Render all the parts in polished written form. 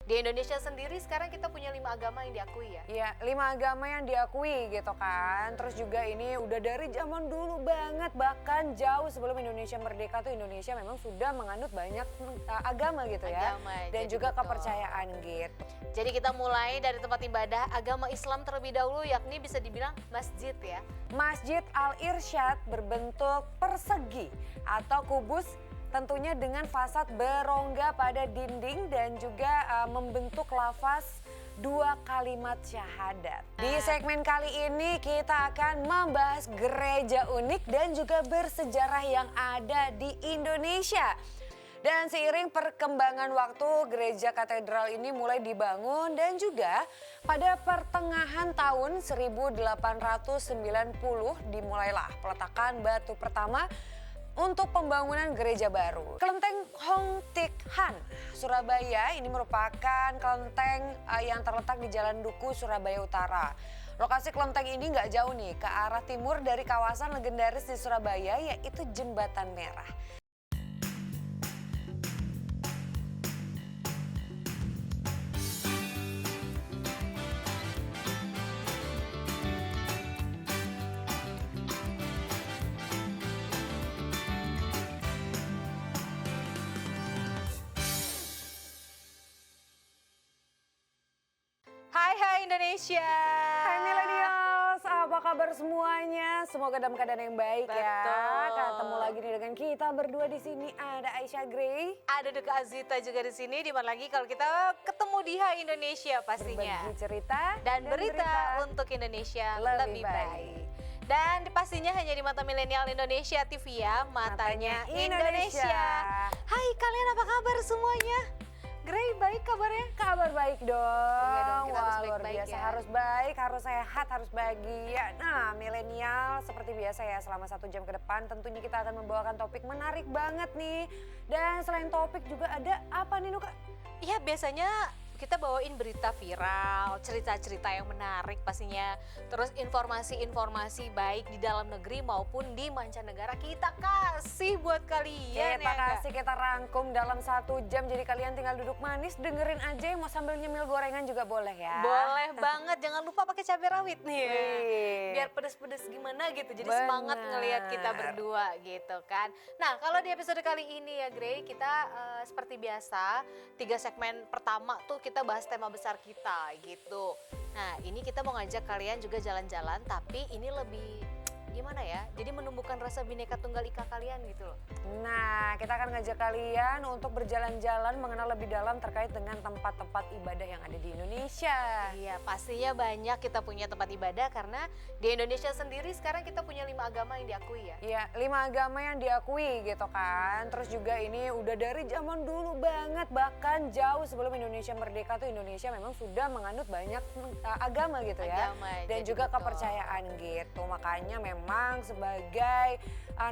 Di Indonesia sendiri sekarang kita punya 5 agama yang diakui ya? Iya, 5 agama yang diakui gitu kan. Terus juga ini udah dari zaman dulu banget, bahkan jauh sebelum Indonesia merdeka tuh Indonesia memang sudah menganut banyak agama gitu ya. Agama, Dan jadi juga betul. kepercayaan gitu. Jadi kita mulai dari tempat ibadah agama Islam terlebih dahulu, yakni bisa dibilang masjid ya. Masjid Al-Irsyad berbentuk persegi atau kubus, tentunya dengan fasad berongga pada dinding dan juga membentuk lafaz 2 kalimat syahadat. Di segmen kali ini kita akan membahas gereja unik dan juga bersejarah yang ada di Indonesia. Dan seiring perkembangan waktu, gereja katedral ini mulai dibangun dan juga pada pertengahan tahun 1890 dimulailah peletakan batu pertama untuk pembangunan gereja baru. Kelenteng Hong Tik Han, Surabaya ini merupakan kelenteng yang terletak di Jalan Duku, Surabaya Utara. Lokasi kelenteng ini nggak jauh nih ke arah timur dari kawasan legendaris di Surabaya yaitu Jembatan Merah. Hai Indonesia. Hai millennials, apa kabar semuanya? Semoga dalam keadaan yang baik ya. Betul. Ketemu lagi nih dengan kita berdua di sini, ada Aisyah Gray. Ada Duka Azita juga di sini. Di mana lagi kalau kita ketemu di Hai Indonesia pastinya. Berbagi cerita Dan berita untuk Indonesia lebih baik. Dan pastinya hanya di Mata Milenial Indonesia TV ya, matanya Indonesia. Hai kalian, apa kabar semuanya? Gray, baik kabarnya? Kabar baik dong. Iya dong, kita harus Wah, luar baik-baik biasa. ya. Harus baik, harus sehat, harus bahagia. Nah, milenial seperti biasa ya, selama 1 jam ke depan tentunya kita akan membawakan topik menarik banget nih. Dan selain topik juga ada apa nih Nuka? Iya, biasanya kita bawain berita viral, cerita-cerita yang menarik pastinya. Terus informasi-informasi baik di dalam negeri maupun di mancanegara kita kasih buat kalian Kita ya nggak? kasih, kita rangkum dalam 1 jam. Jadi kalian tinggal duduk manis, dengerin aja. Mau sambil nyemil gorengan juga boleh ya. Boleh banget, jangan lupa pakai cabai rawit nih ya. Wih. Biar pedes-pedes gimana gitu, jadi Bener. semangat ngelihat kita berdua gitu kan. Nah, kalau di episode kali ini ya Grey, kita seperti biasa 3 segmen pertama tuh kita bahas tema besar kita gitu. Nah, ini kita mau ngajak kalian juga jalan-jalan, tapi ini lebih gimana ya, jadi menumbuhkan rasa Bhinneka Tunggal Ika kalian gitu loh. Nah, kita akan ngajak kalian untuk berjalan-jalan mengenal lebih dalam terkait dengan tempat-tempat ibadah yang ada di Indonesia. Iya, pastinya banyak kita punya tempat ibadah karena di Indonesia sendiri sekarang kita punya 5 agama yang diakui ya. Iya, 5 agama yang diakui gitu kan. Terus juga ini udah dari zaman dulu banget, bahkan jauh sebelum Indonesia merdeka tuh Indonesia memang sudah menganut banyak agama gitu ya. Agama, Dan jadi juga betul. kepercayaan gitu. Makanya memang sebagai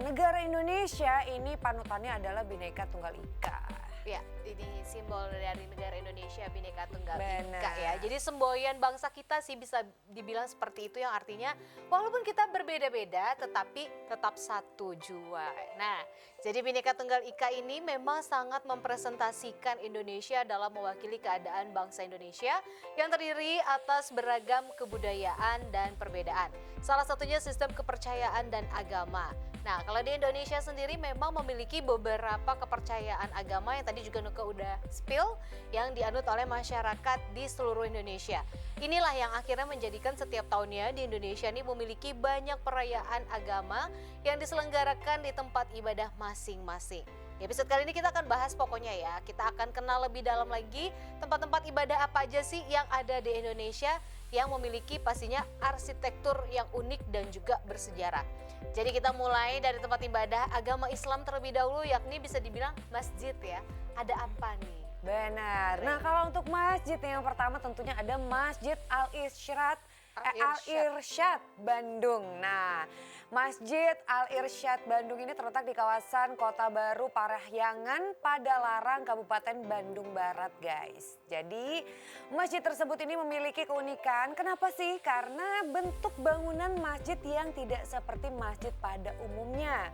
negara Indonesia ini panutannya adalah Bhinneka Tunggal Ika. Ya, ini simbol dari negara Indonesia Bhinneka Tunggal Benar. Ika ya. Jadi semboyan bangsa kita sih bisa dibilang seperti itu, yang artinya walaupun kita berbeda-beda tetapi tetap satu jua. Nah, jadi Bhinneka Tunggal Ika ini memang sangat mempresentasikan Indonesia dalam mewakili keadaan bangsa Indonesia yang terdiri atas beragam kebudayaan dan perbedaan. Salah satunya sistem kepercayaan dan agama. Nah, kalau di Indonesia sendiri memang memiliki beberapa kepercayaan agama yang tadi juga Nuka udah spill, yang dianut oleh masyarakat di seluruh Indonesia. Inilah yang akhirnya menjadikan setiap tahunnya di Indonesia ini memiliki banyak perayaan agama yang diselenggarakan di tempat ibadah masing-masing. Di episode kali ini kita akan bahas pokoknya ya, kita akan kenal lebih dalam lagi tempat-tempat ibadah apa aja sih yang ada di Indonesia yang memiliki pastinya arsitektur yang unik dan juga bersejarah. Jadi kita mulai dari tempat ibadah agama Islam terlebih dahulu, yakni bisa dibilang masjid ya. Ada apa nih? Benar. Nah, kalau untuk masjid yang pertama tentunya ada Masjid Al-Irsyad Al-Irsyad Bandung. Nah, Masjid Al-Irsyad Bandung ini terletak di kawasan Kota Baru Parahyangan, Padalarang, Kabupaten Bandung Barat, guys. Jadi, masjid tersebut ini memiliki keunikan. Kenapa sih? Karena bentuk bangunan masjid yang tidak seperti masjid pada umumnya.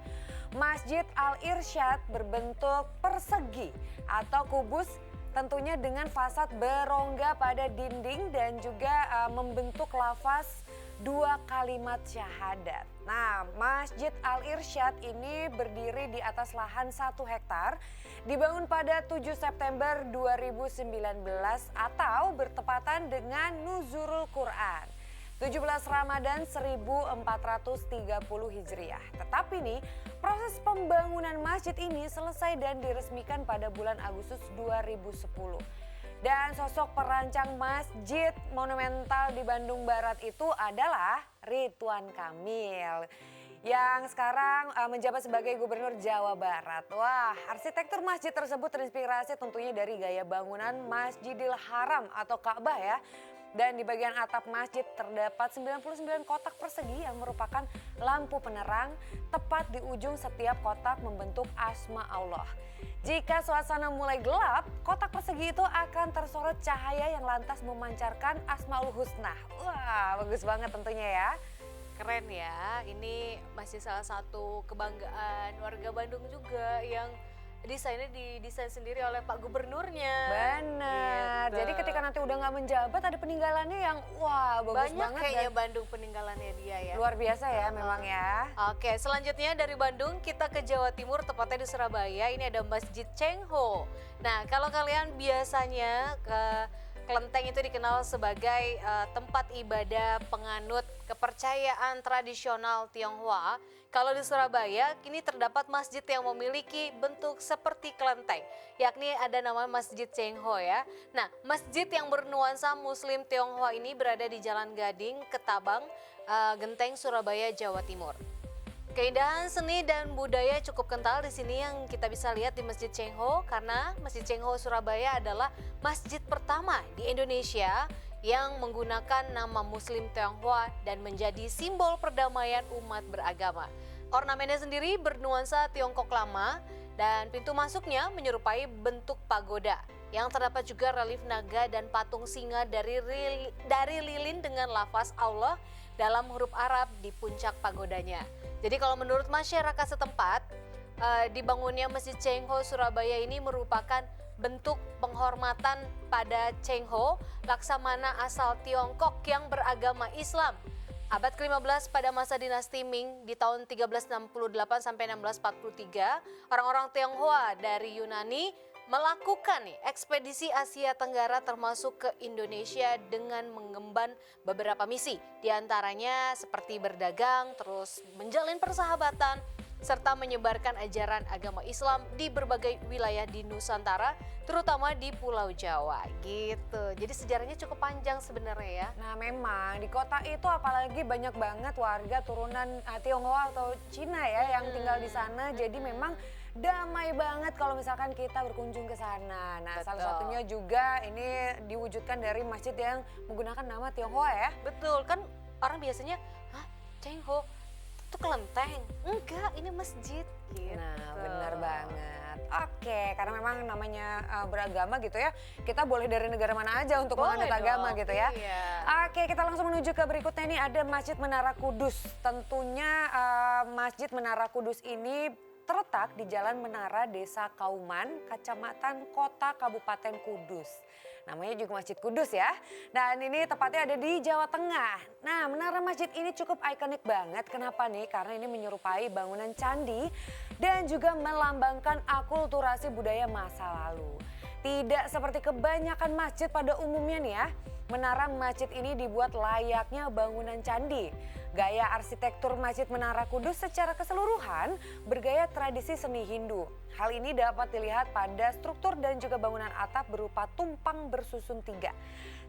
Masjid Al-Irsyad berbentuk persegi atau kubus, tentunya dengan fasad berongga pada dinding dan juga membentuk lafaz 2 kalimat syahadat. Nah, Masjid Al-Irsyad ini berdiri di atas lahan 1 hektar, dibangun pada 7 September 2019 atau bertepatan dengan Nuzulul Quran 17 Ramadan 1430 Hijriah. Tetapi nih, proses pembangunan masjid ini selesai dan diresmikan pada bulan Agustus 2010. Dan sosok perancang masjid monumental di Bandung Barat itu adalah Ridwan Kamil yang sekarang menjabat sebagai Gubernur Jawa Barat. Wah, arsitektur masjid tersebut terinspirasi tentunya dari gaya bangunan Masjidil Haram atau Ka'bah ya. Dan di bagian atap masjid terdapat 99 kotak persegi yang merupakan lampu penerang. Tepat di ujung setiap kotak membentuk asma Allah. Jika suasana mulai gelap, kotak persegi itu akan tersorot cahaya yang lantas memancarkan Asmaul Husna. Wah, bagus banget tentunya ya. Keren ya, ini masih salah satu kebanggaan warga Bandung juga yang desainnya didesain sendiri oleh Pak Gubernurnya. Benar. Gitu. Jadi ketika nanti udah nggak menjabat ada peninggalannya yang wah bagus Banyak banget kayaknya dan Bandung peninggalannya dia ya. luar biasa ya memang ya. Oke, selanjutnya dari Bandung kita ke Jawa Timur, tepatnya di Surabaya. Ini ada Masjid Cheng Ho. Nah, kalau kalian biasanya ke Kelenteng itu dikenal sebagai tempat ibadah penganut kepercayaan tradisional Tionghoa. Kalau di Surabaya, kini terdapat masjid yang memiliki bentuk seperti kelenteng, yakni ada nama Masjid Cheng Ho ya. Nah, masjid yang bernuansa Muslim Tionghoa ini berada di Jalan Gading, Ketabang, Genteng, Surabaya, Jawa Timur. Keindahan seni dan budaya cukup kental di sini yang kita bisa lihat di Masjid Cheng Ho, karena Masjid Cheng Ho Surabaya adalah masjid pertama di Indonesia yang menggunakan nama Muslim Tionghoa dan menjadi simbol perdamaian umat beragama. Ornamennya sendiri bernuansa Tiongkok lama dan pintu masuknya menyerupai bentuk pagoda yang terdapat juga relief naga dan patung singa dari lilin dengan lafaz Allah dalam huruf Arab di puncak pagodanya. Jadi kalau menurut masyarakat setempat, dibangunnya Masjid Cheng Ho Surabaya ini merupakan bentuk penghormatan pada Cheng Ho, laksamana asal Tiongkok yang beragama Islam. Abad ke-15 pada masa dinasti Ming di tahun 1368 sampai 1643, orang-orang Tionghoa dari Yunani melakukan ekspedisi Asia Tenggara termasuk ke Indonesia dengan mengemban beberapa misi. Di antaranya seperti berdagang, terus menjalin persahabatan, serta menyebarkan ajaran agama Islam di berbagai wilayah di Nusantara, terutama di Pulau Jawa gitu. Jadi sejarahnya cukup panjang sebenarnya ya. Nah memang di kota itu apalagi banyak banget warga turunan Tionghoa atau Cina ya yang tinggal di sana. Jadi memang damai banget kalau misalkan kita berkunjung ke sana. Nah, salah satunya juga ini diwujudkan dari masjid yang menggunakan nama Tionghoa ya. Betul, kan orang biasanya, hah, Cheng Ho itu kelenteng? Enggak, ini masjid gitu. Nah, benar banget. Oke, karena memang namanya beragama gitu ya. Kita boleh dari negara mana aja untuk Boleh menganut agama dong, gitu ya. iya. Oke, kita langsung menuju ke berikutnya. Ini ada Masjid Menara Kudus. Tentunya Masjid Menara Kudus ini terletak di Jalan Menara, Desa Kauman, Kecamatan Kota, Kabupaten Kudus. Namanya juga Masjid Kudus ya. Dan ini tepatnya ada di Jawa Tengah. Nah, menara masjid ini cukup ikonik banget. Kenapa nih? Karena ini menyerupai bangunan candi dan juga melambangkan akulturasi budaya masa lalu. Tidak seperti kebanyakan masjid pada umumnya nih ya. Menara masjid ini dibuat layaknya bangunan candi. Gaya arsitektur Masjid Menara Kudus secara keseluruhan bergaya tradisi seni Hindu. Hal ini dapat dilihat pada struktur dan juga bangunan atap berupa tumpang bersusun 3.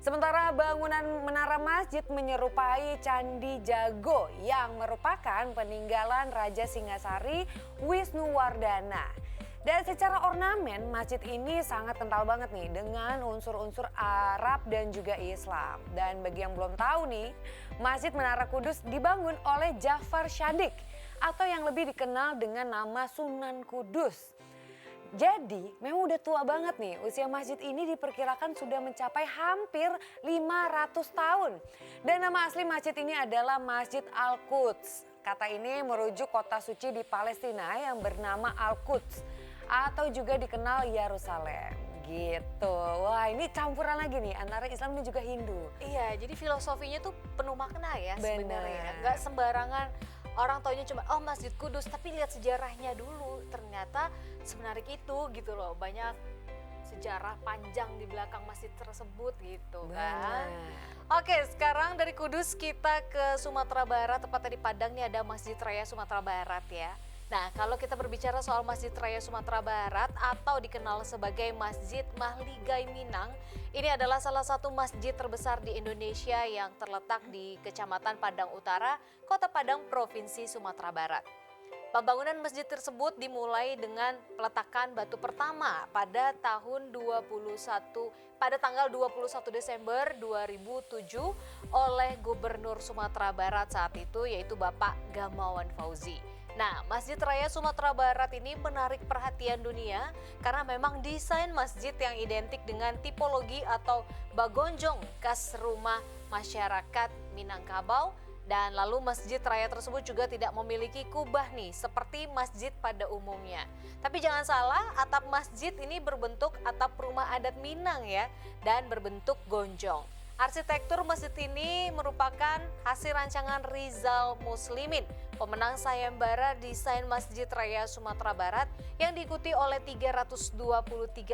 Sementara bangunan menara masjid menyerupai Candi Jago yang merupakan peninggalan Raja Singasari Wisnuwardana. Dan secara ornamen masjid ini sangat kental banget nih dengan unsur-unsur Arab dan juga Islam. Dan bagi yang belum tahu nih, Masjid Menara Kudus dibangun oleh Ja'far Shadiq atau yang lebih dikenal dengan nama Sunan Kudus. Jadi memang udah tua banget nih, usia masjid ini diperkirakan sudah mencapai hampir 500 tahun. Dan nama asli masjid ini adalah Masjid Al-Quds. Kata ini merujuk kota suci di Palestina yang bernama Al-Quds atau juga dikenal Yerusalem gitu. Wah, ini campuran lagi nih antara Islam dan juga Hindu. Iya, jadi filosofinya tuh penuh makna ya Bener. sebenarnya. Nggak sembarangan orang taunya cuma oh Masjid Kudus, tapi lihat sejarahnya dulu. Ternyata semenarik itu gitu loh. Banyak sejarah panjang di belakang masjid tersebut gitu kan. Oke, sekarang dari Kudus kita ke Sumatera Barat, tepatnya di Padang nih ada Masjid Raya Sumatera Barat ya. Nah, kalau kita berbicara soal Masjid Raya Sumatera Barat atau dikenal sebagai Masjid Mahligai Minang, ini adalah salah satu masjid terbesar di Indonesia yang terletak di Kecamatan Padang Utara, Kota Padang, Provinsi Sumatera Barat. Pembangunan masjid tersebut dimulai dengan peletakan batu pertama pada tanggal 21 Desember 2007 oleh Gubernur Sumatera Barat saat itu yaitu Bapak Gamawan Fauzi. Nah, Masjid Raya Sumatera Barat ini menarik perhatian dunia karena memang desain masjid yang identik dengan tipologi atau bagonjong khas rumah masyarakat Minangkabau. Dan lalu masjid raya tersebut juga tidak memiliki kubah nih seperti masjid pada umumnya. Tapi jangan salah, atap masjid ini berbentuk atap rumah adat Minang ya dan berbentuk gonjong. Arsitektur masjid ini merupakan hasil rancangan Rizal Muslimin, pemenang sayembara desain Masjid Raya Sumatera Barat yang diikuti oleh 323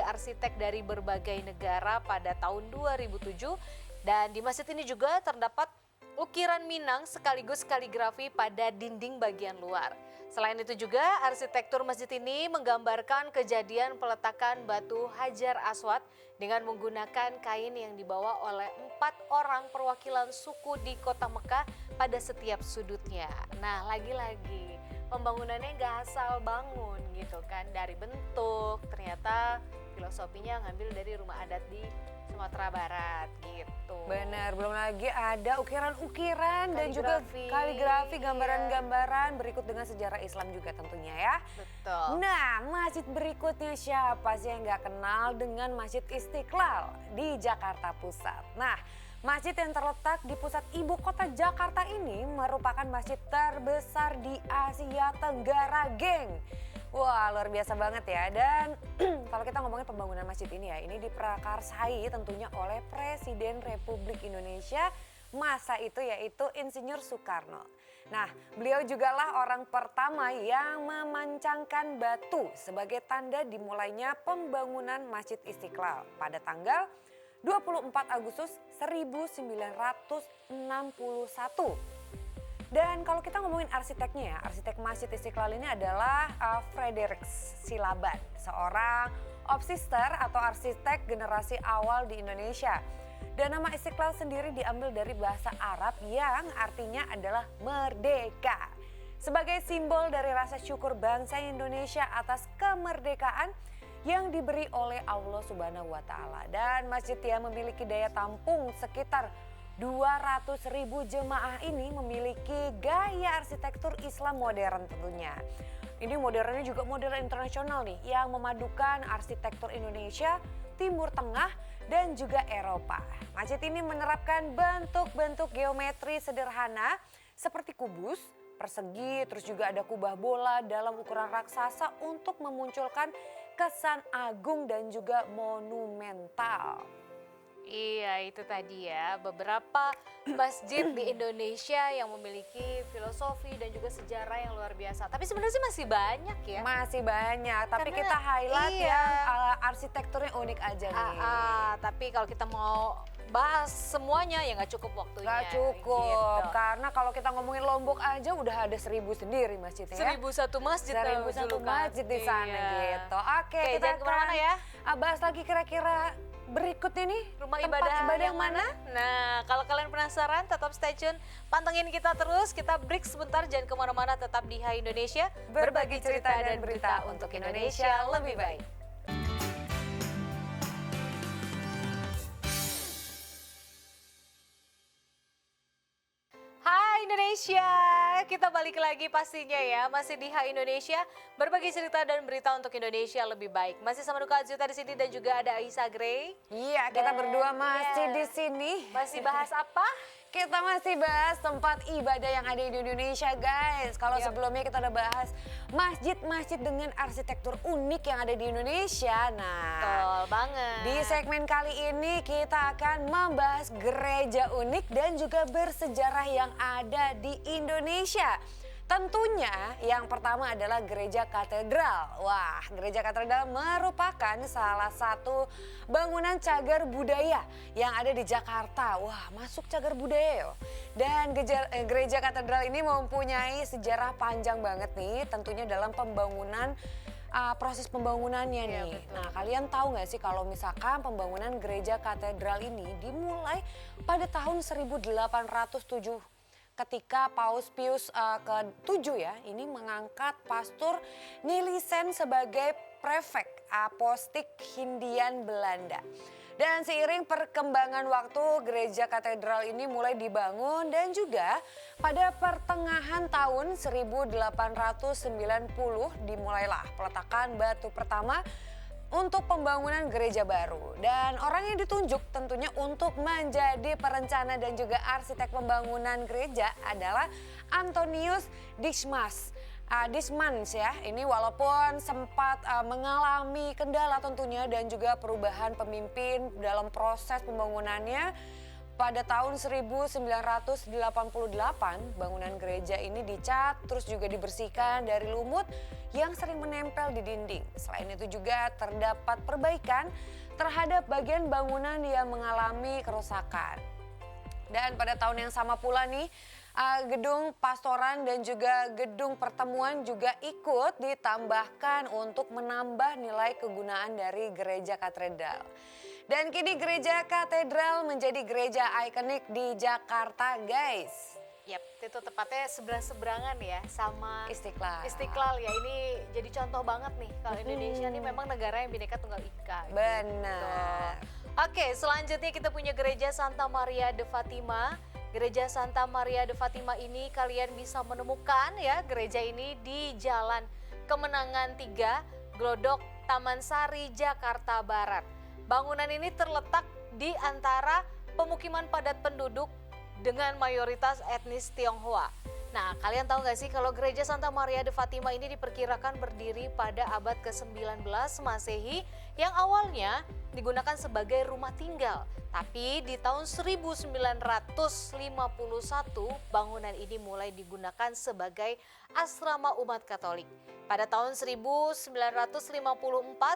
arsitek dari berbagai negara pada tahun 2007. Dan di masjid ini juga terdapat ukiran Minang sekaligus kaligrafi pada dinding bagian luar. Selain itu juga arsitektur masjid ini menggambarkan kejadian peletakan batu Hajar Aswad dengan menggunakan kain yang dibawa oleh 4 orang perwakilan suku di kota Mekah pada setiap sudutnya. Nah, lagi-lagi pembangunannya nggak asal bangun gitu kan, dari bentuk ternyata filosofinya ngambil dari rumah adat di Sumatera Barat gitu. Benar, belum lagi ada ukiran-ukiran dan juga Kaligrafi, kaligrafi, gambaran-gambaran berikut dengan sejarah Islam juga tentunya ya. Betul. Nah, masjid berikutnya siapa sih yang nggak kenal dengan Masjid Istiqlal di Jakarta Pusat. Nah, masjid yang terletak di pusat ibu kota Jakarta ini merupakan masjid terbesar di Asia Tenggara, geng. Wah, luar biasa banget ya. Dan kalau kita ngomongin pembangunan masjid ini ya, ini diprakarsai tentunya oleh Presiden Republik Indonesia masa itu yaitu Insinyur Soekarno. Nah, beliau jugalah orang pertama yang memancangkan batu sebagai tanda dimulainya pembangunan Masjid Istiqlal pada tanggal 24 Agustus 1961. Dan kalau kita ngomongin arsiteknya ya, arsitek Masjid Istiqlal ini adalah Frederik Silaban, seorang obsister atau arsitek generasi awal di Indonesia. Dan nama Istiqlal sendiri diambil dari bahasa Arab yang artinya adalah merdeka. Sebagai simbol dari rasa syukur bangsa Indonesia atas kemerdekaan yang diberi oleh Allah Subhanahu wa Ta'ala. Dan masjid yang memiliki daya tampung sekitar 200.000 jemaah ini memiliki gaya arsitektur Islam modern tentunya. Ini modernnya juga modern internasional nih yang memadukan arsitektur Indonesia, Timur Tengah dan juga Eropa. Masjid ini menerapkan bentuk-bentuk geometri sederhana seperti kubus, persegi, terus juga ada kubah bola dalam ukuran raksasa untuk memunculkan kesan agung dan juga monumental. Iya, itu tadi ya beberapa masjid di Indonesia yang memiliki filosofi dan juga sejarah yang luar biasa. Tapi sebenarnya sih masih banyak ya. Masih banyak, tapi Karena kita highlight iya. yang arsitekturnya unik aja nih. Tapi kalau kita mau bahas semuanya ya nggak cukup waktunya. Gak cukup, gitu. karena kalau kita ngomongin Lombok aja udah ada 1.000 sendiri masjidnya. 1.001 masjid. 1.001 masjid di sana gitu. Oke, Oke, kita jangan kemana-mana ya. bahas lagi kira-kira berikutnya nih. Rumah tempat ibadah yang mana? Nah, kalau kalian penasaran tetap stay tune, pantengin kita terus. Kita break sebentar, jangan kemana-mana, tetap di Hai Indonesia. Berbagi cerita dan berita untuk Indonesia lebih baik. Hai Indonesia, kita balik lagi pastinya ya, masih di Hai Indonesia, berbagi cerita dan berita untuk Indonesia lebih baik. Masih sama Duka Azuta di sini dan juga ada Aisyah Gray. Iya, kita Dan berdua masih iya. di sini. Masih bahas apa? kita masih bahas tempat ibadah yang ada di Indonesia, guys. Kalau sebelumnya kita udah bahas masjid-masjid dengan arsitektur unik yang ada di Indonesia. Nah, Betul banget. di segmen kali ini kita akan membahas gereja unik dan juga bersejarah yang ada di Indonesia. Tentunya yang pertama adalah gereja katedral. Wah, gereja katedral merupakan salah satu bangunan cagar budaya yang ada di Jakarta. Wah, masuk cagar budaya. Dan gereja katedral ini mempunyai sejarah panjang banget nih, tentunya dalam pembangunan proses pembangunannya nih. Betul. Nah, kalian tahu nggak sih kalau misalkan pembangunan gereja katedral ini dimulai pada tahun 1807 ketika Paus Pius ke-7 ya, ini mengangkat Pastor Nielissen sebagai prefek apostik Hindian Belanda. Dan seiring perkembangan waktu, gereja katedral ini mulai dibangun dan juga pada pertengahan tahun 1890 dimulailah peletakan batu pertama untuk pembangunan gereja baru. Dan orang yang ditunjuk tentunya untuk menjadi perencana dan juga arsitek pembangunan gereja adalah Antonius Dismans ya. Ini walaupun sempat mengalami kendala tentunya dan juga perubahan pemimpin dalam proses pembangunannya. Pada tahun 1988 bangunan gereja ini dicat terus juga dibersihkan dari lumut yang sering menempel di dinding. Selain itu juga terdapat perbaikan terhadap bagian bangunan yang mengalami kerusakan. Dan pada tahun yang sama pula nih gedung pastoran dan juga gedung pertemuan juga ikut ditambahkan untuk menambah nilai kegunaan dari gereja katedral. Dan kini gereja katedral menjadi gereja ikonik di Jakarta, guys. Yap, itu tepatnya seberang-seberangan ya sama Istiqlal. Istiqlal ya. Ini jadi contoh banget nih kalau Indonesia ini memang negara yang Bhinneka Tunggal Ika. Benar. Oke, selanjutnya kita punya gereja Santa Maria de Fatima. Gereja Santa Maria de Fatima ini kalian bisa menemukan ya gereja ini di Jalan Kemenangan 3, Glodok, Taman Sari, Jakarta Barat. Bangunan ini terletak di antara pemukiman padat penduduk dengan mayoritas etnis Tionghoa. Nah, kalian tahu gak sih kalau gereja Santa Maria de Fatima ini diperkirakan berdiri pada abad ke-19 Masehi yang awalnya digunakan sebagai rumah tinggal. Tapi di tahun 1951 bangunan ini mulai digunakan sebagai asrama umat Katolik. Pada tahun 1954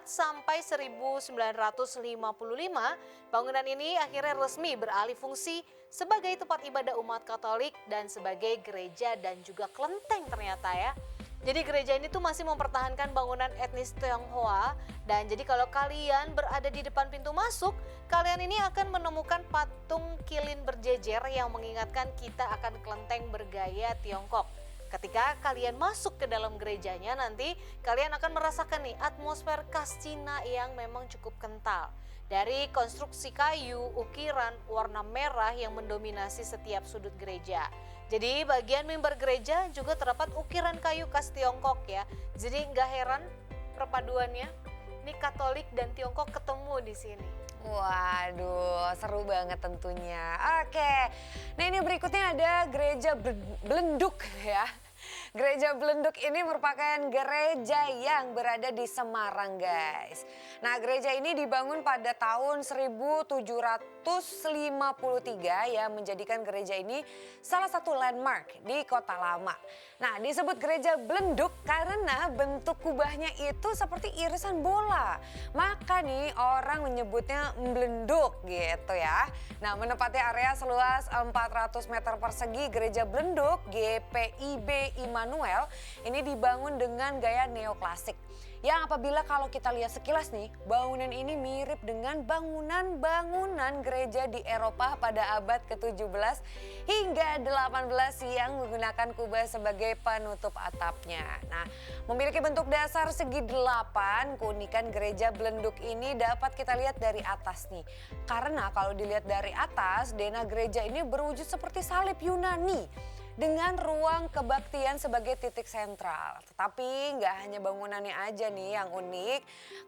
sampai 1955, bangunan ini akhirnya resmi beralih fungsi sebagai tempat ibadah umat Katolik dan sebagai gereja dan juga kelenteng ternyata ya. Jadi gereja ini tuh masih mempertahankan bangunan etnis Tionghoa dan jadi kalau kalian berada di depan pintu masuk, kalian ini akan menemukan patung kilin berjejer yang mengingatkan kita akan kelenteng bergaya Tiongkok. Ketika kalian masuk ke dalam gerejanya nanti kalian akan merasakan nih atmosfer khas Cina yang memang cukup kental. Dari konstruksi kayu, ukiran, warna merah yang mendominasi setiap sudut gereja. Jadi bagian mimbar gereja juga terdapat ukiran kayu khas Tiongkok ya. Jadi nggak heran perpaduannya, ini Katolik dan Tiongkok ketemu di sini. Waduh, seru banget tentunya. Oke, nah ini berikutnya ada gereja Belenduk ya. Gereja Belenduk ini merupakan gereja yang berada di Semarang, guys. Nah, gereja ini dibangun pada tahun 1753 ya, menjadikan gereja ini salah satu landmark di Kota Lama. Nah, disebut gereja Belenduk karena bentuk kubahnya itu seperti irisan bola. Maka nih orang menyebutnya Belenduk gitu ya. Nah, menempati area seluas 400 meter persegi, gereja Belenduk GPIB Immanuel ini dibangun dengan gaya neoklasik. Yang apabila kalau kita lihat sekilas nih, bangunan ini mirip dengan bangunan-bangunan gereja di Eropa pada abad ke-17 hingga 18 yang menggunakan kubah sebagai penutup atapnya. Nah, memiliki bentuk dasar segi 8, keunikan gereja Belenduk ini dapat kita lihat dari atas nih. Karena kalau dilihat dari atas, denah gereja ini berwujud seperti salib Yunani. dengan ruang kebaktian sebagai titik sentral. Tetapi nggak hanya bangunannya aja nih yang unik,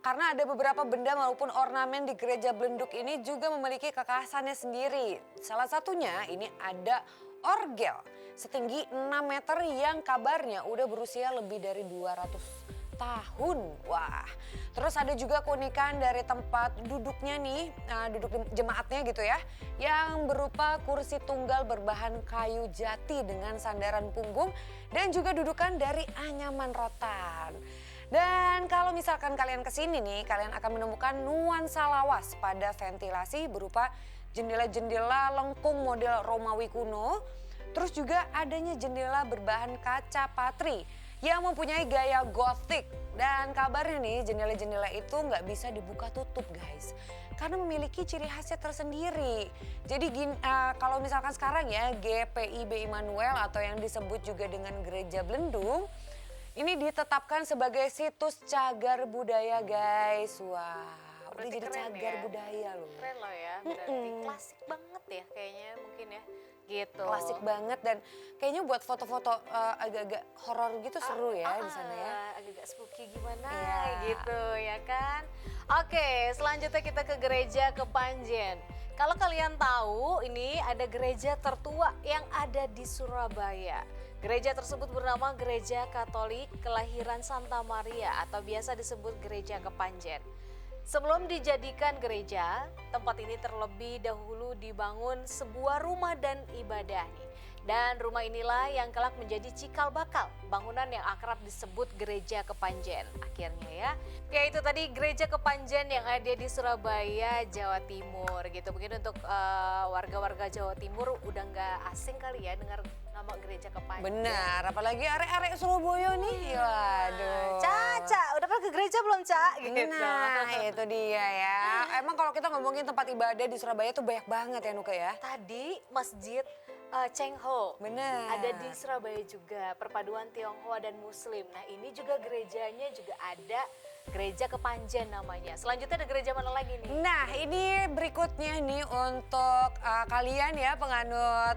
karena ada beberapa benda maupun ornamen di gereja Blenduk ini juga memiliki kekhasannya sendiri. Salah satunya ini ada orgel setinggi 6 meter yang kabarnya udah berusia lebih dari 200 tahun. Wah, terus ada juga keunikan dari tempat duduknya nih, duduk jemaatnya gitu ya, yang berupa kursi tunggal berbahan kayu jati dengan sandaran punggung dan juga dudukan dari anyaman rotan. Dan kalau misalkan kalian kesini nih, kalian akan menemukan nuansa lawas pada ventilasi berupa jendela-jendela lengkung model Romawi kuno. Terus juga adanya jendela berbahan kaca patri yang mempunyai gaya gotik. Dan kabarnya nih jendela-jendela itu nggak bisa dibuka tutup guys. Karena memiliki ciri khasnya tersendiri. Jadi kalau misalkan sekarang ya GPIB Immanuel atau yang disebut juga dengan Gereja Blendung. Ini ditetapkan sebagai situs cagar budaya guys. Wah, udah jadi cagar budaya loh. Keren loh ya, berarti klasik banget ya kayaknya mungkin ya. Gitu. Klasik banget dan kayaknya buat foto-foto agak-agak horor gitu seru ya di sana ya. Agak-agak spooky gimana Iya. gitu ya kan. Oke, selanjutnya kita ke gereja Kepanjen. Kalau kalian tahu ini ada gereja tertua yang ada di Surabaya. Gereja tersebut bernama Gereja Katolik Kelahiran Santa Maria atau biasa disebut Gereja Kepanjen. Sebelum dijadikan gereja, tempat ini terlebih dahulu dibangun sebuah rumah dan ibadah nih. Dan rumah inilah yang kelak menjadi cikal bakal bangunan yang akrab disebut Gereja Kepanjen. Akhirnya ya, yaitu tadi Gereja Kepanjen yang ada di Surabaya, Jawa Timur gitu. Mungkin untuk warga-warga Jawa Timur udah nggak asing kali ya dengar nama Gereja Kepanjen. Benar, apalagi arek-arek Surabaya nih. Waduh. Caca, udah pernah ke gereja belum, Ca? Gitu. Nah, itu dia ya. Emang kalau kita ngomongin tempat ibadah di Surabaya tuh banyak banget ya Nuka ya. Tadi Masjid Cheng Ho. Benar. Ada di Surabaya juga, perpaduan Tionghoa dan Muslim. Nah ini juga gerejanya juga ada Gereja Kepanjen namanya. Selanjutnya ada gereja mana lagi nih? Nah, ini berikutnya nih untuk kalian ya penganut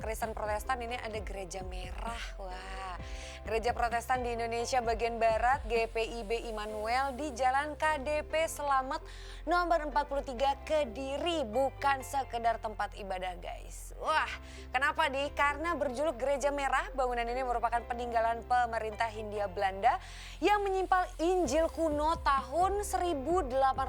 Kristen Protestan, ini ada Gereja Merah. Wah, Gereja Protestan di Indonesia bagian Barat GPIB Immanuel di Jalan KDP Slamet nomor 43 Kediri, bukan sekedar tempat ibadah guys. Wah, kenapa nih? Karena berjuluk Gereja Merah, bangunan ini merupakan peninggalan pemerintah Hindia Belanda yang menyimpan Injil kuno tahun 1867.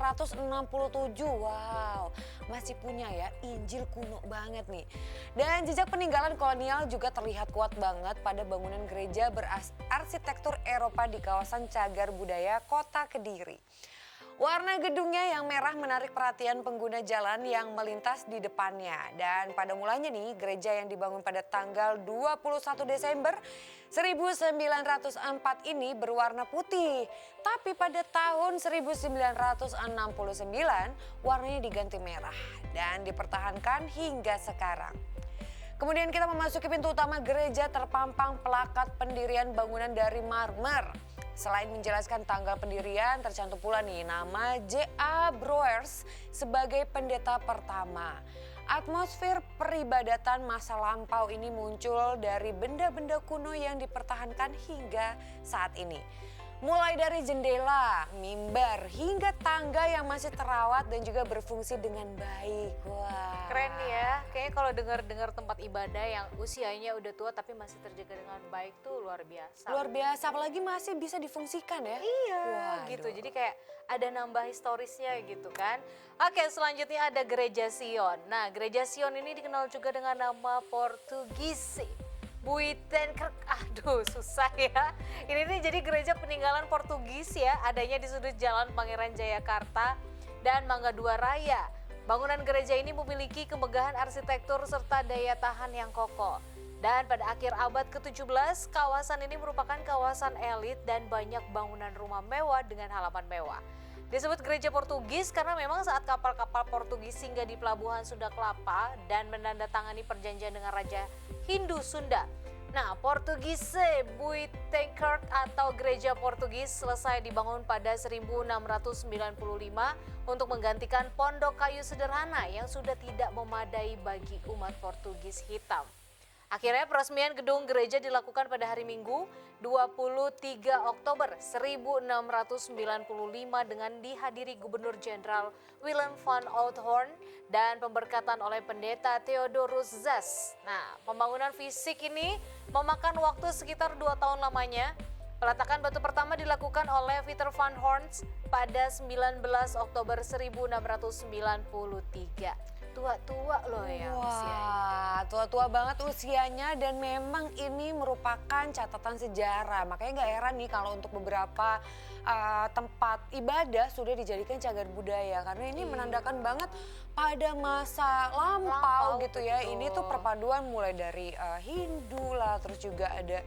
Wow, masih punya ya Injil kuno banget nih. Dan jejak peninggalan kolonial juga terlihat kuat banget pada bangunan gereja berarsitektur Eropa di kawasan cagar budaya Kota Kediri. Warna gedungnya yang merah menarik perhatian pengguna jalan yang melintas di depannya. Dan pada mulanya nih gereja yang dibangun pada tanggal 21 Desember 1904 ini berwarna putih. Tapi pada tahun 1969 warnanya diganti merah dan dipertahankan hingga sekarang. Kemudian kita memasuki pintu utama gereja, terpampang plakat pendirian bangunan dari marmer. Selain menjelaskan tanggal pendirian, tercantum pula nih nama J.A. Broers sebagai pendeta pertama. Atmosfer peribadatan masa lampau ini muncul dari benda-benda kuno yang dipertahankan hingga saat ini. Mulai dari jendela, mimbar, hingga tangga yang masih terawat dan juga berfungsi dengan baik. Wah. Keren nih ya, kayaknya kalau dengar tempat ibadah yang usianya udah tua tapi masih terjaga dengan baik tuh luar biasa. Luar biasa, apalagi masih bisa difungsikan ya. Iya, Waduh. gitu. Jadi kayak ada nambah historisnya gitu kan. Oke, selanjutnya ada Gereja Sion. Nah, Gereja Sion ini dikenal juga dengan nama Portugisi. Buitenkerk, aduh susah ya. Ini nih jadi gereja peninggalan Portugis ya, adanya di sudut Jalan Pangeran Jayakarta dan Mangga Dua Raya. Bangunan gereja ini memiliki kemegahan arsitektur serta daya tahan yang kokoh. Dan pada akhir abad ke-17, kawasan ini merupakan kawasan elit dan banyak bangunan rumah mewah dengan halaman mewah. Disebut gereja Portugis karena memang saat kapal-kapal Portugis singgah di pelabuhan Sunda Kelapa dan menandatangani perjanjian dengan Raja Hindu Sunda. Nah, Portugise Buitenkerk atau gereja Portugis selesai dibangun pada 1695 untuk menggantikan pondok kayu sederhana yang sudah tidak memadai bagi umat Portugis hitam. Akhirnya peresmian gedung gereja dilakukan pada hari Minggu 23 Oktober 1695 dengan dihadiri Gubernur Jenderal Willem van Outhoorn dan pemberkatan oleh Pendeta Theodorus Zas. Nah, pembangunan fisik ini memakan waktu sekitar 2 tahun lamanya. Peletakan batu pertama dilakukan oleh Wouter van Horns pada 19 Oktober 1693. Tua-tua loh ya usianya. Wah, tua-tua banget usianya dan memang ini merupakan catatan sejarah. Makanya gak heran nih kalau untuk beberapa tempat ibadah sudah dijadikan cagar budaya. Karena ini menandakan banget pada masa lampau gitu ya. Betul. Ini tuh perpaduan mulai dari Hindu lah, terus juga ada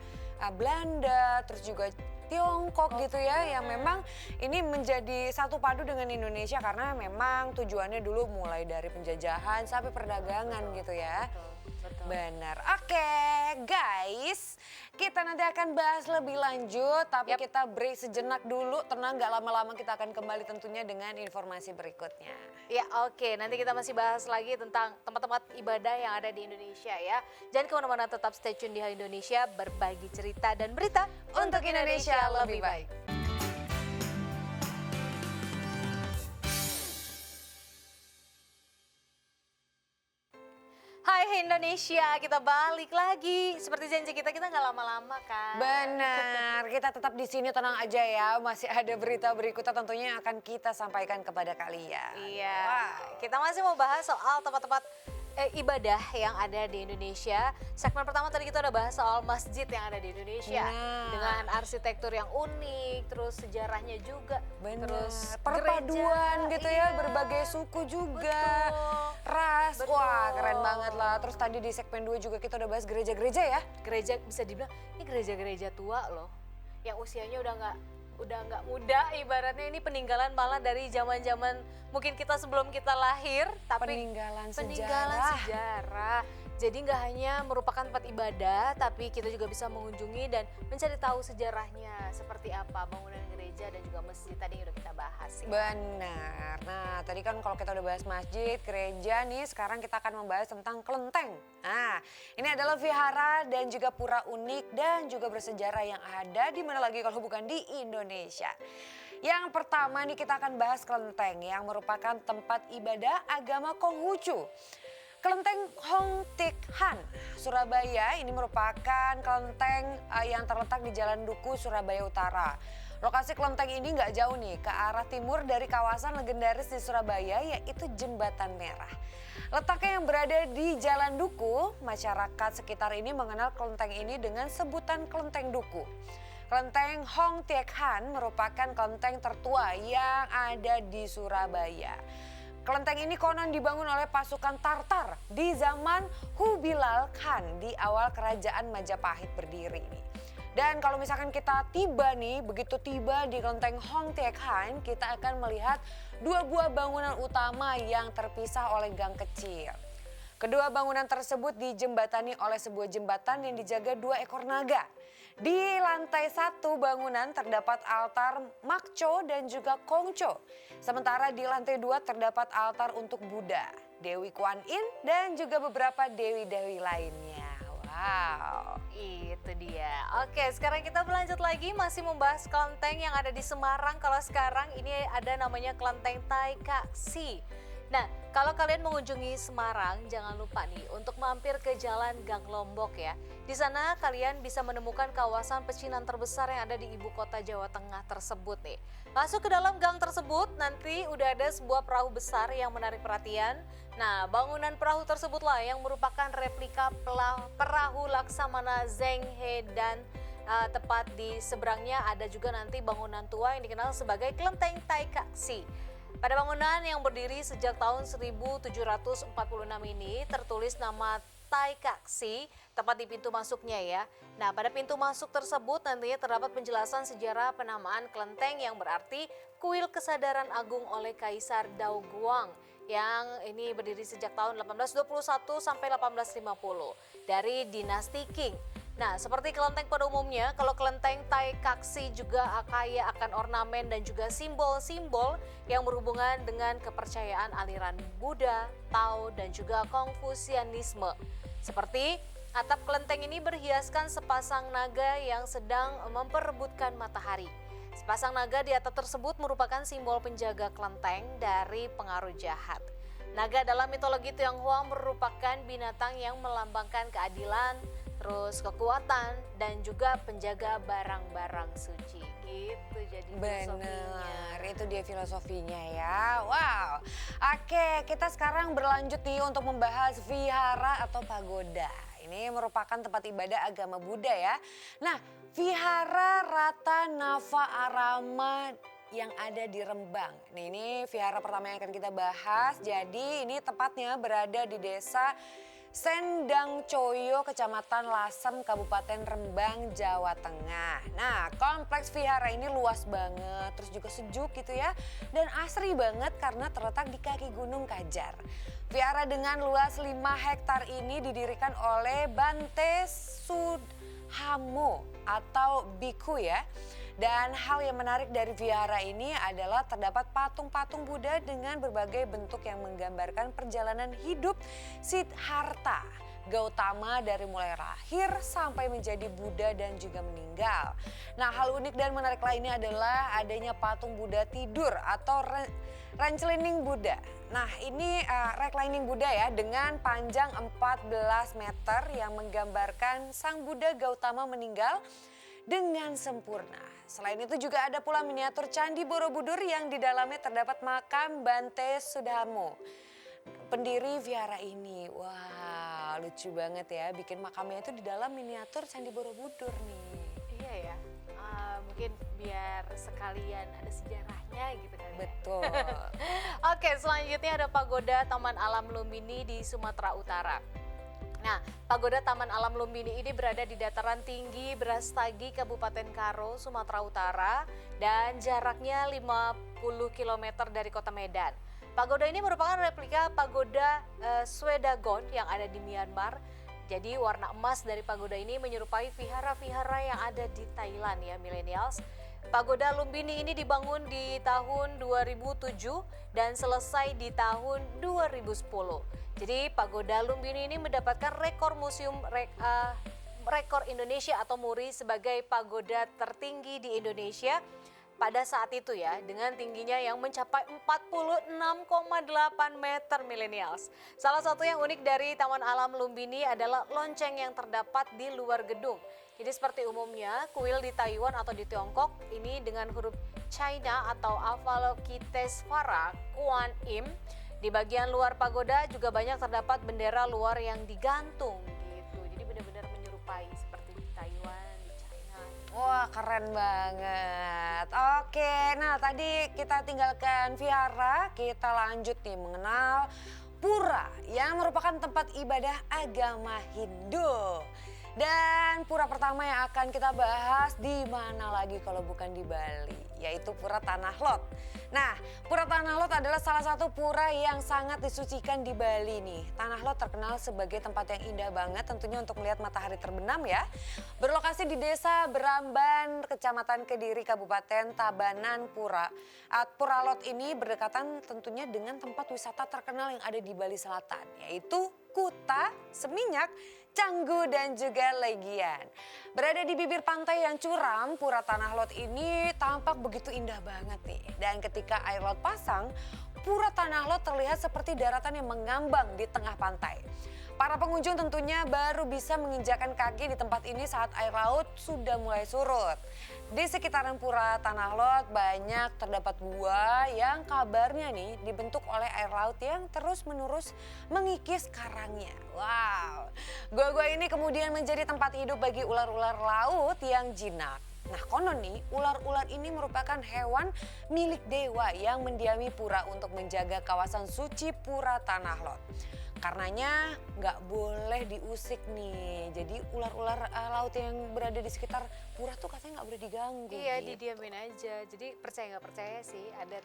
Belanda, terus juga Tiongkok gitu ya, yang memang ini menjadi satu padu dengan Indonesia karena memang tujuannya dulu mulai dari penjajahan sampai perdagangan gitu ya. Betul. Benar. Oke, guys, kita nanti akan bahas lebih lanjut, tapi Yap. kita break sejenak dulu. Tenang, gak lama-lama kita akan kembali tentunya dengan informasi berikutnya. Ya oke, nanti kita masih bahas lagi tentang tempat-tempat ibadah yang ada di Indonesia ya. Jangan kemana-mana, tetap stay tune di Hal Indonesia, berbagi cerita dan berita Untuk Indonesia lebih baik. Hai Indonesia, kita balik lagi. Seperti janji kita nggak lama-lama kan? Benar, kita tetap di sini, tenang aja ya. Masih ada berita berikutnya tentunya yang akan kita sampaikan kepada kalian. Iya, Wow. kita masih mau bahas soal tempat-tempat ibadah yang ada di Indonesia. Segmen pertama tadi kita udah bahas soal masjid yang ada di Indonesia. Nah. Dengan arsitektur yang unik, terus sejarahnya juga. Benar, Terus perpaduan gereja, gitu ya, iya. berbagai suku juga, Betul. ras, Betul. wah keren banget lah. Terus tadi di segmen 2 juga kita udah bahas gereja-gereja ya. Gereja bisa dibilang ini gereja-gereja tua loh, yang usianya udah nggak muda, ibaratnya ini peninggalan malah dari zaman-zaman mungkin kita sebelum kita lahir, tapi Peninggalan peninggalan sejarah. Jadi nggak hanya merupakan tempat ibadah, tapi kita juga bisa mengunjungi dan mencari tahu sejarahnya seperti apa bangunan gereja dan juga masjid tadi yang udah kita bahas ya. Benar. Nah, tadi kan kalau kita udah bahas masjid, gereja nih, sekarang kita akan membahas tentang kelenteng. Nah, ini adalah vihara dan juga pura unik dan juga bersejarah yang ada di mana lagi kalau bukan di Indonesia. Yang pertama nih kita akan bahas kelenteng yang merupakan tempat ibadah agama Konghucu. Kelenteng Hong Thik Han, Surabaya ini merupakan kelenteng yang terletak di Jalan Duku, Surabaya Utara. Lokasi kelenteng ini nggak jauh nih ke arah timur dari kawasan legendaris di Surabaya yaitu Jembatan Merah. Letaknya yang berada di Jalan Duku, masyarakat sekitar ini mengenal kelenteng ini dengan sebutan Kelenteng Duku. Kelenteng Hong Thik Han merupakan kelenteng tertua yang ada di Surabaya. Kelenteng ini konon dibangun oleh pasukan Tartar di zaman Kubilai Khan di awal kerajaan Majapahit berdiri nih. Dan kalau misalkan kita begitu tiba di kelenteng Hong Thik Han, kita akan melihat dua buah bangunan utama yang terpisah oleh gang kecil. Kedua bangunan tersebut dijembatani oleh sebuah jembatan yang dijaga 2 ekor naga. Di lantai 1 bangunan terdapat altar Makco dan juga Kongco. Sementara di lantai 2 terdapat altar untuk Buddha, Dewi Kuan Yin dan juga beberapa dewi-dewi lainnya. Wow. Itu dia. Oke, sekarang kita berlanjut lagi masih membahas kelenteng yang ada di Semarang. Kalau sekarang ini ada namanya Kelenteng Tai Kak Si. Nah, kalau kalian mengunjungi Semarang, jangan lupa nih untuk mampir ke Jalan Gang Lombok ya. Di sana kalian bisa menemukan kawasan pecinan terbesar yang ada di ibu kota Jawa Tengah tersebut nih. Masuk ke dalam gang tersebut, nanti udah ada sebuah perahu besar yang menarik perhatian. Nah, bangunan perahu tersebutlah yang merupakan replika perahu Laksamana Zheng He dan tepat di seberangnya ada juga nanti bangunan tua yang dikenal sebagai Kelenteng Tai Kak Si. Pada bangunan yang berdiri sejak tahun 1746 ini tertulis nama Tai Kak Si tepat di pintu masuknya ya. Nah, pada pintu masuk tersebut nantinya terdapat penjelasan sejarah penamaan kelenteng yang berarti kuil kesadaran agung oleh Kaisar Dao Guang yang ini berdiri sejak tahun 1821 sampai 1850 dari dinasti Qing. Nah, seperti kelenteng pada umumnya, kalau kelenteng Tai Kak Si juga kaya akan ornamen dan juga simbol-simbol yang berhubungan dengan kepercayaan aliran Buddha, Tao, dan juga Konfusianisme. Seperti Atap kelenteng ini berhiaskan sepasang naga yang sedang memperebutkan matahari. Sepasang naga di atap tersebut merupakan simbol penjaga kelenteng dari pengaruh jahat. Naga dalam mitologi Tionghoa merupakan binatang yang melambangkan keadilan, terus kekuatan, dan juga penjaga barang-barang suci. Gitu jadi filosofinya. Benar, itu dia filosofinya ya. Wow. Oke, kita sekarang berlanjut nih untuk membahas vihara atau pagoda. Ini merupakan tempat ibadah agama Buddha ya. Nah, Vihara Ratanava Arama yang ada di Rembang. Nah, ini vihara pertama yang akan kita bahas. Jadi ini tepatnya berada di desa Sendangcoyo, Kecamatan Lasem, Kabupaten Rembang, Jawa Tengah. Nah, kompleks vihara ini luas banget, terus juga sejuk gitu ya. Dan asri banget karena terletak di kaki Gunung Kajar. Vihara dengan luas 5 hektar ini didirikan oleh Bante Sudhamo atau biku ya. Dan hal yang menarik dari vihara ini adalah terdapat patung-patung Buddha dengan berbagai bentuk yang menggambarkan perjalanan hidup Siddhartha Gautama dari mulai lahir sampai menjadi Buddha dan juga meninggal. Nah, hal unik dan menarik lainnya adalah adanya patung Buddha tidur atau reclining Buddha. Nah, ini reclining Buddha ya dengan panjang 14 meter yang menggambarkan Sang Buddha Gautama meninggal dengan sempurna. Selain itu juga ada pula miniatur Candi Borobudur yang di dalamnya terdapat makam Bante Sudhamo, pendiri vihara ini. Wah, lucu banget ya, bikin makamnya itu di dalam miniatur Candi Borobudur nih. Iya ya, mungkin biar sekalian ada sejarahnya gitu kan. Betul. Oke, selanjutnya ada Pagoda Taman Alam Lumbini di Sumatera Utara. Nah, Pagoda Taman Alam Lumbini ini berada di dataran tinggi Brastagi, Kabupaten Karo, Sumatera Utara dan jaraknya 50 km dari kota Medan. Pagoda ini merupakan replika Pagoda Swedagon yang ada di Myanmar. Jadi warna emas dari pagoda ini menyerupai vihara-vihara yang ada di Thailand ya millennials. Pagoda Lumbini ini dibangun di tahun 2007 dan selesai di tahun 2010. Jadi Pagoda Lumbini ini mendapatkan rekor rekor Indonesia atau MURI sebagai pagoda tertinggi di Indonesia pada saat itu ya, dengan tingginya yang mencapai 46,8 meter millennials. Salah satu yang unik dari Taman Alam Lumbini adalah lonceng yang terdapat di luar gedung. Jadi seperti umumnya kuil di Taiwan atau di Tiongkok ini dengan huruf China atau Avalokitesvara Kuan Im. Di bagian luar pagoda juga banyak terdapat bendera luar yang digantung gitu. Jadi benar-benar menyerupai seperti di Taiwan, di China. Wah, keren banget. Oke, nah tadi kita tinggalkan vihara, kita lanjut nih mengenal pura yang merupakan tempat ibadah agama Hindu. Dan pura pertama yang akan kita bahas di mana lagi kalau bukan di Bali, yaitu Pura Tanah Lot. Nah, Pura Tanah Lot adalah salah satu pura yang sangat disucikan di Bali nih. Tanah Lot terkenal sebagai tempat yang indah banget tentunya untuk melihat matahari terbenam ya. Berlokasi di Desa Beramban, Kecamatan Kediri, Kabupaten Tabanan Pura. Pura Lot ini berdekatan tentunya dengan tempat wisata terkenal yang ada di Bali Selatan, yaitu Kuta, Seminyak, Canggu dan juga Legian. Berada di bibir pantai yang curam, Pura Tanah Lot ini tampak begitu indah banget nih. Dan ketika air laut pasang, Pura Tanah Lot terlihat seperti daratan yang mengambang di tengah pantai. Para pengunjung tentunya baru bisa menginjakan kaki di tempat ini saat air laut sudah mulai surut. Di sekitaran Pura Tanah Lot banyak terdapat gua yang kabarnya nih dibentuk oleh air laut yang terus-menerus mengikis karangnya. Wow, gua-gua ini kemudian menjadi tempat hidup bagi ular-ular laut yang jinak. Nah, konon nih, ular-ular ini merupakan hewan milik dewa yang mendiami pura untuk menjaga kawasan suci Pura Tanah Lot. Karenanya nggak boleh diusik nih. Jadi ular-ular laut yang berada di sekitar pura tuh katanya nggak boleh diganggu. Iya, gitu. didiamin aja. Jadi percaya nggak percaya sih, ada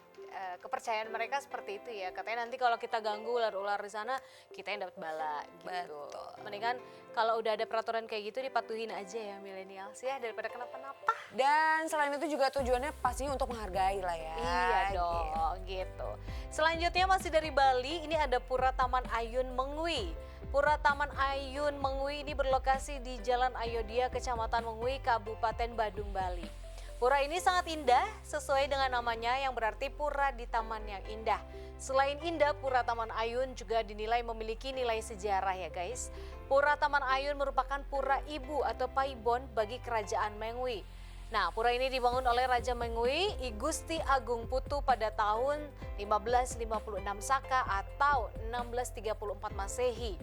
kepercayaan mereka seperti itu ya. Katanya nanti kalau kita ganggu ular-ular di sana, kita yang dapat bala gitu. Betul. Mendingan kalau udah ada peraturan kayak gitu dipatuhin aja ya millennials ya, daripada kenapa-napa. Dan selain itu juga tujuannya pastinya untuk menghargai lah ya. Iya dong, gitu. Selanjutnya masih dari Bali, ini ada Pura Taman Ayun Mengwi. Pura Taman Ayun Mengui ini berlokasi di Jalan Ayodhya, Kecamatan Mengui, Kabupaten Badung, Bali. Pura ini sangat indah sesuai dengan namanya yang berarti pura di taman yang indah. Selain indah, Pura Taman Ayun juga dinilai memiliki nilai sejarah ya guys. Pura Taman Ayun merupakan pura ibu atau paibon bagi kerajaan Mengui. Nah, pura ini dibangun oleh Raja Mengui I Gusti Agung Putu pada tahun 1556 Saka atau 1634 Masehi.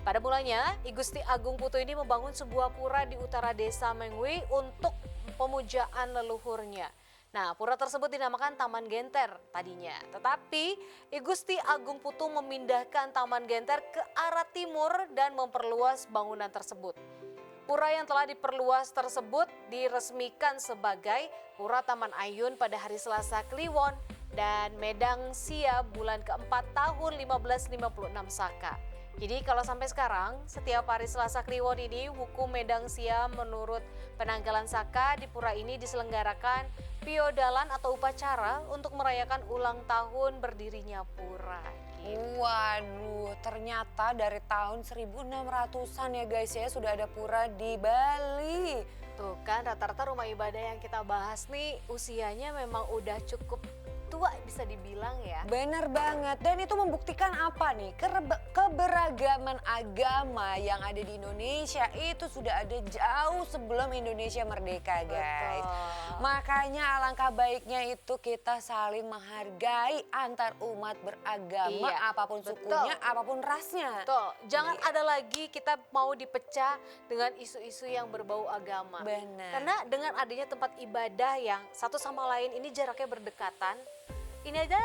Pada mulanya, I Gusti Agung Putu ini membangun sebuah pura di utara desa Mengui untuk pemujaan leluhurnya. Nah, pura tersebut dinamakan Taman Genter tadinya. Tetapi I Gusti Agung Putu memindahkan Taman Genter ke arah timur dan memperluas bangunan tersebut. Pura yang telah diperluas tersebut diresmikan sebagai Pura Taman Ayun pada hari Selasa Kliwon dan Medang Sia bulan keempat tahun 1556 Saka. Jadi kalau sampai sekarang, setiap hari Selasa Kliwon ini hukum Medang Sia menurut penanggalan Saka di pura ini diselenggarakan piodalan atau upacara untuk merayakan ulang tahun berdirinya pura. Gitu. Waduh, ternyata dari tahun 1600-an ya guys ya sudah ada pura di Bali. Tuh kan rata-rata rumah ibadah yang kita bahas nih usianya memang udah cukup tua bisa dibilang ya. Bener banget, dan itu membuktikan apa nih? Keberagaman agama yang ada di Indonesia itu sudah ada jauh sebelum Indonesia merdeka guys. Betul. Makanya alangkah baiknya itu kita saling menghargai antar umat beragama, Iya, apapun betul. sukunya, apapun rasnya. Betul, jangan Iya. ada lagi kita mau dipecah dengan isu-isu yang berbau agama. Benar. Karena dengan adanya tempat ibadah yang satu sama lain ini jaraknya berdekatan, ini aja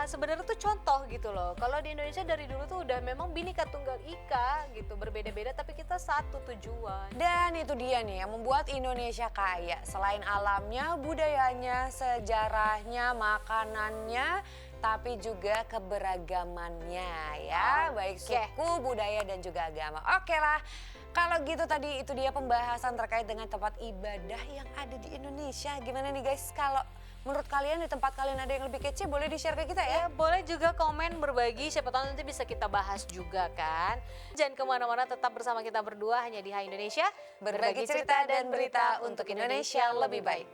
sebenarnya tuh contoh gitu loh. Kalau di Indonesia dari dulu tuh udah memang Bhinneka Tunggal Ika gitu, berbeda-beda tapi kita satu tujuan. Dan itu dia nih yang membuat Indonesia kaya. Selain alamnya, budayanya, sejarahnya, makanannya, tapi juga keberagamannya ya. Baik Oke. suku, budaya dan juga agama. Oke lah. Kalau gitu tadi itu dia pembahasan terkait dengan tempat ibadah yang ada di Indonesia. Gimana nih guys, kalau menurut kalian di tempat kalian ada yang lebih kece, boleh di-share ke kita ya? Ya, boleh juga komen berbagi, siapa tahu nanti bisa kita bahas juga kan. Jangan kemana-mana, tetap bersama kita berdua hanya di Hai Indonesia. Berbagi cerita dan berita untuk Indonesia lebih baik.